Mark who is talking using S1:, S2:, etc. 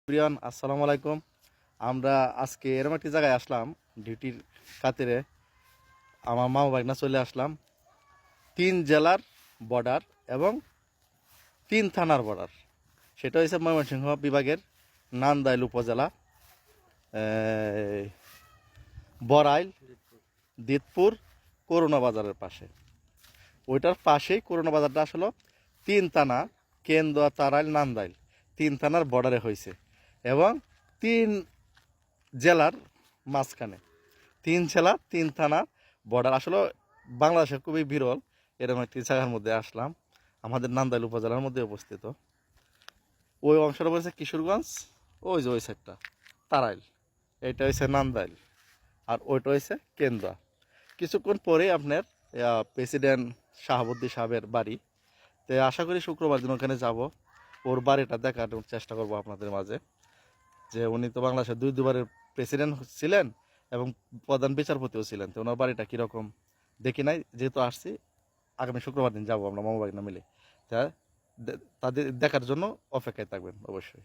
S1: প্রিয়ান আসসালামু আলাইকুম। আমরা আজকে এরকম একটি জায়গায় আসলাম ডিউটির খাতিরে। আমার মামা বাগনা চলে আসলাম। 3 জেলার বর্ডার এবং 3 থানার বর্ডার। সেটা হচ্ছে ময়মনসিংহ বিভাগের নান্দাইল উপজেলা, এই, বড়াইল, দিতপুর, করুণা বাজারের পাশে। ওইটার পাশেই করুণা বাজারটা আসলে 3 থানা, কেন্দুয়া, তারাইল, নান্দাইল 3 থানার বর্ডারে হয়েছে এবং 3 জেলার মাঝখানে। 3 জেলা 3 থানা বর্ডার আসলে বাংলাদেশের খুবই বিরল এরকম একটি জায়গার মধ্যে আসলাম। আমাদের নান্দাইল উপজেলার মধ্যে অবস্থিত। ওই অংশটা বলছে কিশোরগঞ্জ, ওই যে ওই সাইডটা তারাইল, এইটা হচ্ছে নান্দাইল, আর ওইটা হচ্ছে কেন্দুয়া। কিছুক্ষণ পরেই আপনার প্রেসিডেন্ট শাহাবুদ্দিন সাহেবের বাড়ি। তো আশা করি শুক্রবার দিন ওখানে যাব, ওর বাড়িটা দেখানোর চেষ্টা করব আপনাদের মাঝে। যে উনি তো বাংলাদেশের দুবারের প্রেসিডেন্ট ছিলেন এবং প্রধান বিচারপতিও ছিলেন। তো ওনার বাড়িটা কীরকম দেখি নাই, যেহেতু আসছি আগামী শুক্রবার দিন যাবো আমরা মামা বাগনা মিলে। তা তাদের দেখার জন্য অপেক্ষায় থাকবেন অবশ্যই।